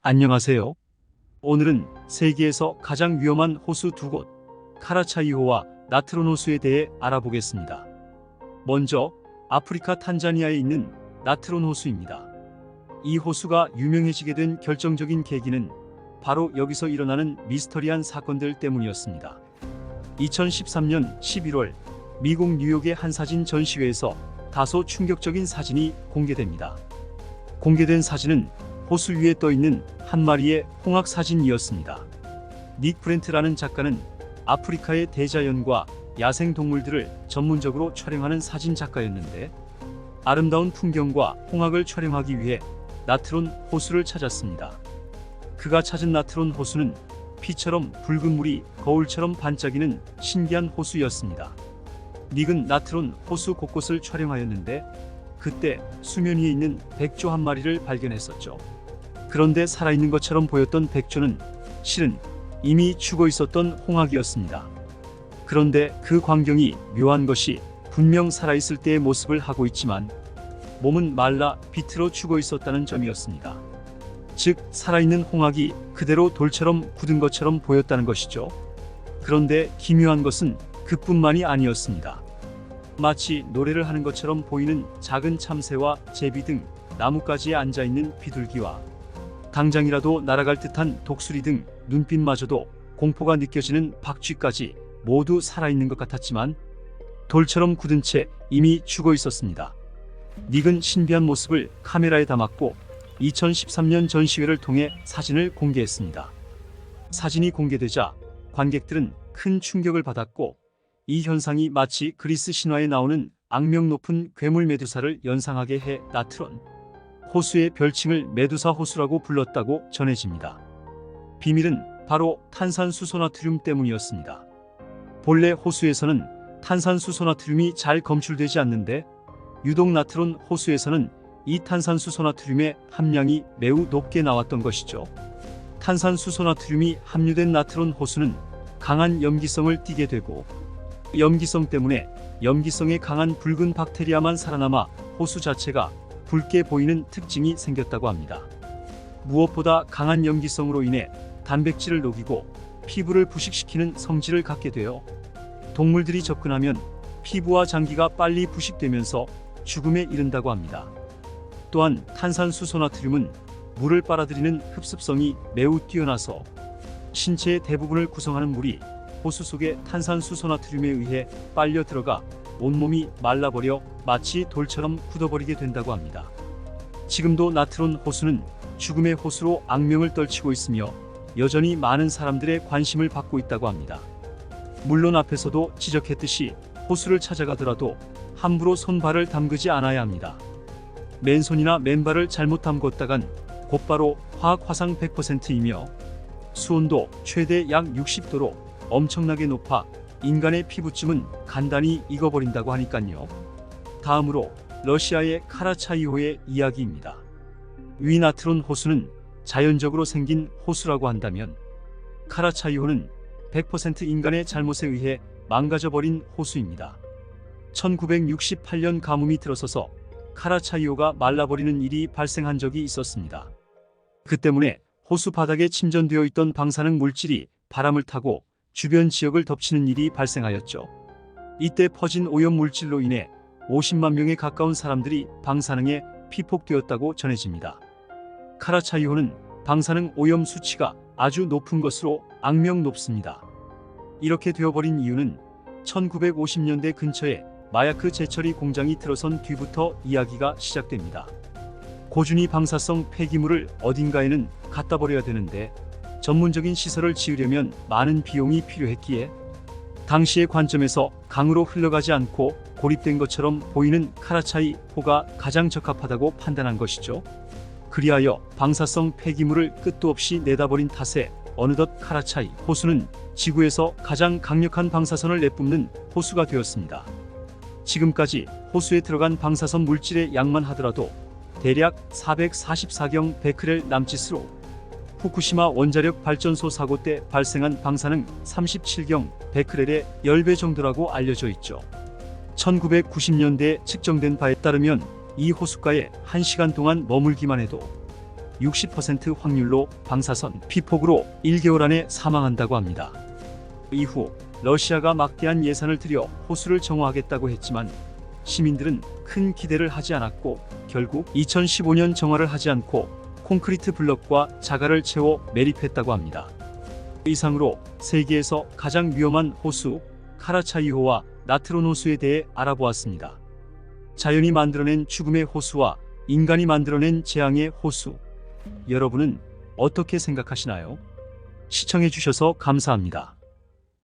안녕하세요. 오늘은 세계에서 가장 위험한 호수 두 곳, 카라차이호와 나트론 호수에 대해 알아보겠습니다. 먼저 아프리카 탄자니아에 있는 나트론 호수입니다. 이 호수가 유명해지게 된 결정적인 계기는 바로 여기서 일어나는 미스터리한 사건들 때문이었습니다. 2013년 11월 미국 뉴욕의 한 사진 전시회에서 다소 충격적인 사진이 공개됩니다. 공개된 사진은 호수 위에 떠있는 한 마리의 홍학 사진이었습니다. 닉 브렌트라는 작가는 아프리카의 대자연과 야생동물들을 전문적으로 촬영하는 사진 작가였는데, 아름다운 풍경과 홍학을 촬영하기 위해 나트론 호수를 찾았습니다. 그가 찾은 나트론 호수는 피처럼 붉은 물이 거울처럼 반짝이는 신기한 호수였습니다. 닉은 나트론 호수 곳곳을 촬영하였는데, 그때 수면 위에 있는 백조 한 마리를 발견했었죠. 그런데 살아있는 것처럼 보였던 백조는 실은 이미 죽어 있었던 홍학이었습니다. 그런데 그 광경이 묘한 것이, 분명 살아있을 때의 모습을 하고 있지만 몸은 말라 비틀어 죽어 있었다는 점이었습니다. 즉, 살아있는 홍학이 그대로 돌처럼 굳은 것처럼 보였다는 것이죠. 그런데 기묘한 것은 그뿐만이 아니었습니다. 마치 노래를 하는 것처럼 보이는 작은 참새와 제비 등 나뭇가지에 앉아있는 비둘기와 당장이라도 날아갈 듯한 독수리 등 눈빛마저도 공포가 느껴지는 박쥐까지 모두 살아있는 것 같았지만 돌처럼 굳은 채 이미 죽어 있었습니다. 닉은 신비한 모습을 카메라에 담았고 2013년 전시회를 통해 사진을 공개했습니다. 사진이 공개되자 관객들은 큰 충격을 받았고, 이 현상이 마치 그리스 신화에 나오는 악명 높은 괴물 메두사를 연상하게 해 나트론 호수의 별칭을 메두사 호수라고 불렀다고 전해집니다. 비밀은 바로 탄산수소나트륨 때문이었습니다. 본래 호수에서는 탄산수소나트륨이 잘 검출되지 않는데, 유독 나트론 호수에서는 이 탄산수소나트륨의 함량이 매우 높게 나왔던 것이죠. 탄산수소나트륨이 함유된 나트론 호수는 강한 염기성을 띠게 되고, 염기성 때문에 염기성에 강한 붉은 박테리아만 살아남아 호수 자체가 붉게 보이는 특징이 생겼다고 합니다. 무엇보다 강한 염기성으로 인해 단백질을 녹이고 피부를 부식시키는 성질을 갖게 되어 동물들이 접근하면 피부와 장기가 빨리 부식되면서 죽음에 이른다고 합니다. 또한 탄산수소나트륨은 물을 빨아들이는 흡습성이 매우 뛰어나서 신체의 대부분을 구성하는 물이 호수 속의 탄산수소나트륨에 의해 빨려 들어가 온몸이 말라버려 마치 돌처럼 굳어버리게 된다고 합니다. 지금도 나트론 호수는 죽음의 호수로 악명을 떨치고 있으며 여전히 많은 사람들의 관심을 받고 있다고 합니다. 물론 앞에서도 지적했듯이 호수를 찾아가더라도 함부로 손발을 담그지 않아야 합니다. 맨손이나 맨발을 잘못 담궜다간 곧바로 화학 화상 100%이며 수온도 최대 약 60도로 엄청나게 높아 인간의 피부쯤은 간단히 익어버린다고 하니깐요. 다음으로 러시아의 카라차이호의 이야기입니다. 위나트론 호수는 자연적으로 생긴 호수라고 한다면, 카라차이호는 100% 인간의 잘못에 의해 망가져버린 호수입니다. 1968년 가뭄이 들어서서 카라차이호가 말라버리는 일이 발생한 적이 있었습니다. 그 때문에 호수 바닥에 침전되어 있던 방사능 물질이 바람을 타고 주변 지역을 덮치는 일이 발생하였죠. 이때 퍼진 오염 물질로 인해 50만 명에 가까운 사람들이 방사능에 피폭되었다고 전해집니다. 카라차이호는 방사능 오염 수치가 아주 높은 것으로 악명 높습니다. 이렇게 되어버린 이유는 1950년대 근처에 마야크 제처리 공장이 들어선 뒤부터 이야기가 시작됩니다. 고준위 방사성 폐기물을 어딘가에는 갖다 버려야 되는데 전문적인 시설을 지으려면 많은 비용이 필요했기에 당시의 관점에서 강으로 흘러가지 않고 고립된 것처럼 보이는 카라차이호가 가장 적합하다고 판단한 것이죠. 그리하여 방사성 폐기물을 끝도 없이 내다버린 탓에 어느덧 카라차이 호수는 지구에서 가장 강력한 방사선을 내뿜는 호수가 되었습니다. 지금까지 호수에 들어간 방사선 물질의 양만 하더라도 대략 444경 베크렐 남짓으로 후쿠시마 원자력 발전소 사고 때 발생한 방사능 37경 베크렐의 10배 정도라고 알려져 있죠. 1990년대에 측정된 바에 따르면 이 호숫가에 1시간 동안 머물기만 해도 60% 확률로 방사선 피폭으로 1개월 안에 사망한다고 합니다. 이후 러시아가 막대한 예산을 들여 호수를 정화하겠다고 했지만 시민들은 큰 기대를 하지 않았고 결국 2015년 정화를 하지 않고 콘크리트 블럭과 자갈을 채워 매립했다고 합니다. 이상으로 세계에서 가장 위험한 호수 카라차이호와 나트론 호수에 대해 알아보았습니다. 자연이 만들어낸 죽음의 호수와 인간이 만들어낸 재앙의 호수. 여러분은 어떻게 생각하시나요? 시청해 주셔서 감사합니다.